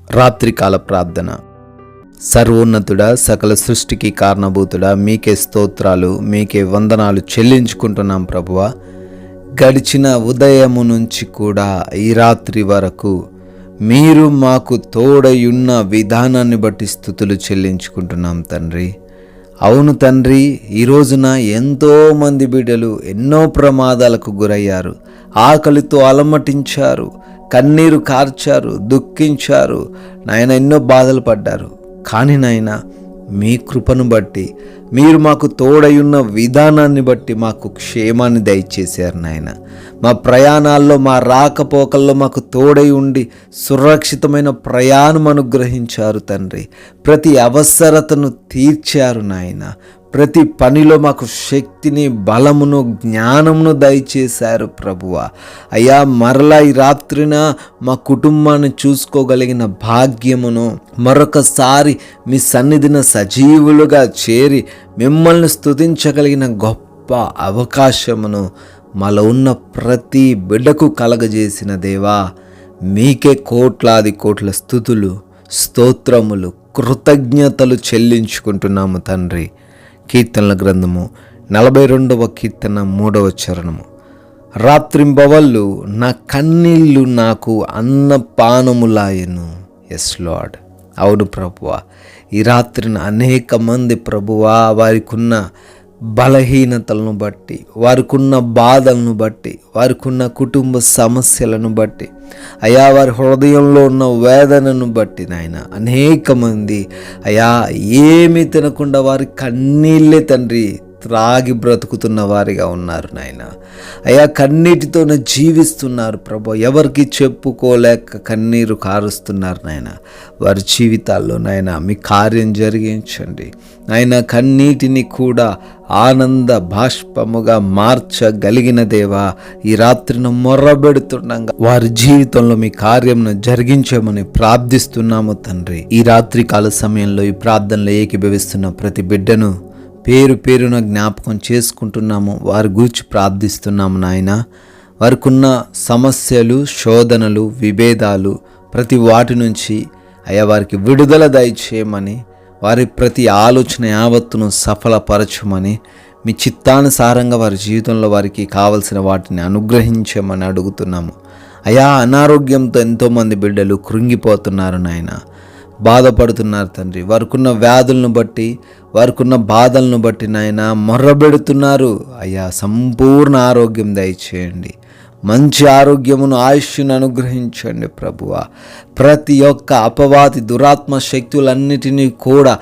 రాత్రికాల ప్రార్థన. సర్వోన్నతుడా, సకల సృష్టికి కారణభూతుడా, మీకే స్తోత్రాలు, మీకే వందనాలు చెల్లించుకుంటున్నాం ప్రభువా. గడిచిన ఉదయము నుంచి కూడా ఈ రాత్రి వరకు మీరు మాకు తోడయున్న విధానాన్ని బట్టి స్తుతులు చెల్లించుకుంటున్నాం తండ్రి. అవును తండ్రి, ఈ రోజున ఎంతోమంది బిడ్డలు ఎన్నో ప్రమాదాలకు గురయ్యారు, ఆకలితో అలమటించారు, కన్నీరు కార్చారు, దుఃఖించారు, నాయన ఎన్నో బాధలు పడ్డారు. కానీ నాయన మీ కృపను బట్టి, మీరు మాకు తోడయున్న విధానాన్ని బట్టి మాకు క్షేమాన్ని దయచేశారు నాయన. మా ప్రయాణాల్లో, మా రాకపోకల్లో మాకు తోడై ఉండి సురక్షితమైన ప్రయాణం అనుగ్రహించారు తండ్రి. ప్రతి అవసరతను తీర్చారు నాయన. ప్రతి పనిలో మాకు శక్తిని, బలమును, జ్ఞానమును దయచేశారు ప్రభువా. అయ్యా, మరలా ఈ రాత్రిన మా కుటుంబాన్ని చూసుకోగలిగిన భాగ్యమును, మరొకసారి మీ సన్నిధిన సజీవులుగా చేరి మిమ్మల్ని స్తుతించగలిగిన గొప్ప అవకాశమును మాలో ఉన్న ప్రతి బిడ్డకు కలగజేసిన దేవా, మీకే కోట్లాది కోట్ల స్తుతులు, స్తోత్రములు, కృతజ్ఞతలు చెల్లించుకుంటున్నాము తండ్రి. కీర్తనల గ్రంథము 42వ కీర్తన 3వ చరణము. రాత్రింబవళ్ళు నా కన్నీళ్ళు నాకు అన్నపానములాయెను. Yes lord. అవును ప్రభువా, ఈ రాత్రిన అనేక మంది ప్రభువా వారికున్న బలహీనతలను బట్టి, వారికున్న బాధలను బట్టి, వారికున్న కుటుంబ సమస్యలను బట్టి, అయా వారి హృదయంలో ఉన్న వేదనను బట్టి నాయన అనేక మంది అయా ఏమీ తినకుండా వారి కన్నీళ్ళే తండ్రి త్రాగి బ్రతుకుతున్న వారిగా ఉన్నారు నాయన. అయా కన్నీటితోనే జీవిస్తున్నారు ప్రభు. ఎవరికి చెప్పుకోలేక కన్నీరు కారుస్తున్నారు నాయన. వారి జీవితాల్లో నాయన మీ కార్యం జరిగించండి నాయన. కన్నీటిని కూడా ఆనంద బాష్పముగా మార్చగలిగిన దేవా, ఈ రాత్రిని మొర్రబెడుతుండగా వారి జీవితంలో మీ కార్యంను జరిగించమని ప్రార్థిస్తున్నాము తండ్రి. ఈ రాత్రి కాల సమయంలో ఈ ప్రార్థనలో ఏకీభవిస్తున్న ప్రతి బిడ్డను పేరు పేరున జ్ఞాపకం చేసుకుంటున్నాము. వారి గురించి ప్రార్థిస్తున్నాము నాయన. వారికి ఉన్న సమస్యలు, శోధనలు, విభేదాలు, ప్రతి వాటి నుంచి అయ్యా వారికి విడుదల దయచేయమని, వారి ప్రతి ఆలోచన యావత్తును సఫలపరచమని, మీ చిత్తానుసారంగా వారి జీవితంలో వారికి కావలసిన వాటిని అనుగ్రహించమని అడుగుతున్నాము. అయా, అనారోగ్యంతో ఎంతోమంది బిడ్డలు కృంగిపోతున్నారు నాయన, బాధపడుతున్నారు తండ్రి. వారికున్న వ్యాధులను బట్టి, వారికున్న బాధలను బట్టి నాయన మొర్రబెడుతున్నారు. అయ్యా, సంపూర్ణ ఆరోగ్యం దయచేయండి. మంచి ఆరోగ్యమును, ఆయుష్ను అనుగ్రహించండి ప్రభువా. ప్రతి ఒక్క అపవాది దురాత్మ శక్తులన్నిటినీ కూడా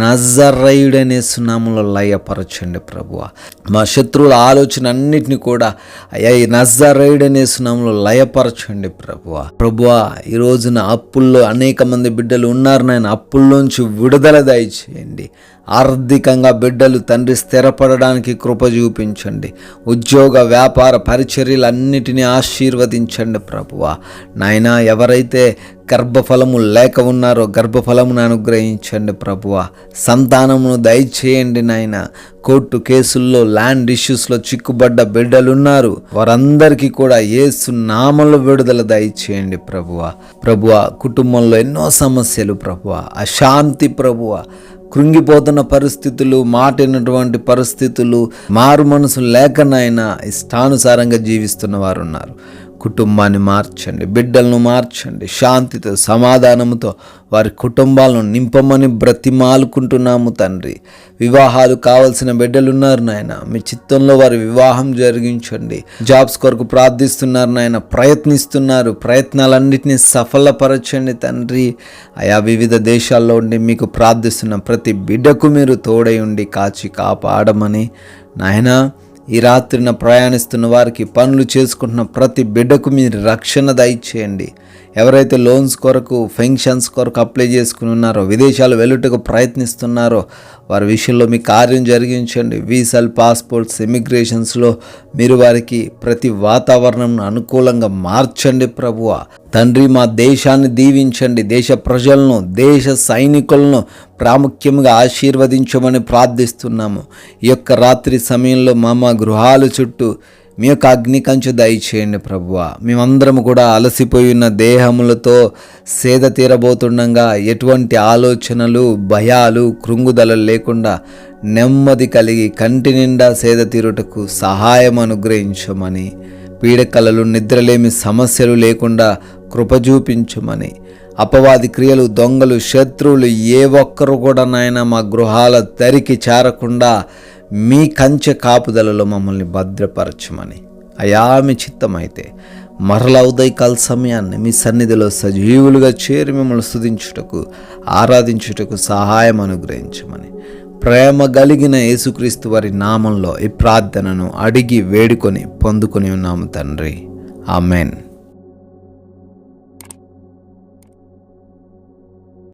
నజరేయుడనే సునామములో లయపరచండి ప్రభువా. మా శత్రువుల ఆలోచన అన్నిటిని కూడా అయ్యా ఈ నజరేయుడనే సునామములో లయపరచండి ప్రభువా. ప్రభువా, ఈ రోజున అప్పుల్లో అనేక మంది బిడ్డలు ఉన్నారు నాయన. అప్పుల్లోంచి విడుదల దయచేయండి. ఆర్థికంగా బిడ్డలు తండ్రి స్థిరపడడానికి కృప చూపించండి. ఉద్యోగ, వ్యాపార, పరిచర్యలన్నిటినీ ఆశీర్వదించండి ప్రభువా. నాయనా, ఎవరైతే గర్భఫలము లేక ఉన్నారో గర్భఫలమును అనుగ్రహించండి ప్రభువా. సంతానమును దయచేయండి నాయన. కోర్టు కేసుల్లో, ల్యాండ్ ఇష్యూస్లో చిక్కుబడ్డ బిడ్డలున్నారు. వారందరికీ కూడా యేసు నామములో విడుదల దయచేయండి ప్రభువా. ప్రభువా, కుటుంబంలో ఎన్నో సమస్యలు ప్రభువా, అశాంతి ప్రభువా, కృంగిపోతున్న పరిస్థితులు, మాటినటువంటి పరిస్థితులు, మారు మనసు లేకనైనా ఇష్టానుసారంగా జీవిస్తున్న వారు ఉన్నారు. కుటుంబాన్ని మార్చండి, బిడ్డలను మార్చండి. శాంతితో, సమాధానంతో వారి కుటుంబాలను నింపమని బ్రతిమాలుకుంటున్నాము తండ్రి. వివాహాలు కావాల్సిన బిడ్డలున్నారు నాయన. మీ చిత్తంలో వారి వివాహం జరిగించండి. జాబ్స్ కొరకు ప్రార్థిస్తున్నారు నాయన, ప్రయత్నిస్తున్నారు. ప్రయత్నాలన్నింటినీ సఫలపరచండి తండ్రి. ఆయా వివిధ దేశాల్లో ఉండి మీకు ప్రార్థిస్తున్న ప్రతి బిడ్డకు మీరు తోడై ఉండి కాచి కాపాడమని నాయన. ఈ రాత్రిన ప్రయాణిస్తున్న వారికి, పనులు చేసుకుంటున్న ప్రతి బిడ్డకు మీరు రక్షణ దయచేయండి. ఎవరైతే లోన్స్ కొరకు, పెన్షన్స్ కొరకు అప్లై చేసుకుని ఉన్నారో, విదేశాలు వెళ్ళుటకు ప్రయత్నిస్తున్నారో వారి విషయంలో మీ కార్యం జరిగించండి. వీసాలు, పాస్పోర్ట్స్, ఇమిగ్రేషన్స్లో మీరు వారికి ప్రతి వాతావరణం అనుకూలంగా మార్చండి ప్రభువా. తండ్రి, మా దేశాన్ని దీవించండి. దేశ ప్రజలను, దేశ సైనికులను ప్రాముఖ్యంగా ఆశీర్వదించమని ప్రార్థిస్తున్నాము. ఈ యొక్క రాత్రి సమయంలో మా గృహాల చుట్టూ మీ యొక్క అగ్ని కంచు దయచేయండి ప్రభువా. మేమందరం కూడా అలసిపోయి ఉన్న దేహములతో సేద తీరబోతుండగా ఎటువంటి ఆలోచనలు, భయాలు, కృంగుదలలు లేకుండా నెమ్మది కలిగి కంటి నిండా సేద తీరుటకు సహాయం అనుగ్రహించమని, పీడకలలు, నిద్రలేమి సమస్యలు లేకుండా కృప చూపించమని, అపవాది క్రియలు, దొంగలు, శత్రువులు ఏ ఒక్కరు కూడా నాయన మా గృహాల దరికి చేరకుండా మీ కంచె కాపుదలలో మమ్మల్ని భద్రపరచమని, అయా మీ చిత్తమైతే మరల ఉదయకాల సమయాన్ని మీ సన్నిధిలో సజీవులుగా చేరి మిమ్మల్ని స్తుతించుటకు, ఆరాధించుటకు సహాయం అనుగ్రహించమని, ప్రేమ కలిగిన యేసుక్రీస్తు వారి నామంలో ఈ ప్రార్థనను అడిగి వేడుకొని పొందుకొని ఉన్నాము తండ్రి. ఆమెన్.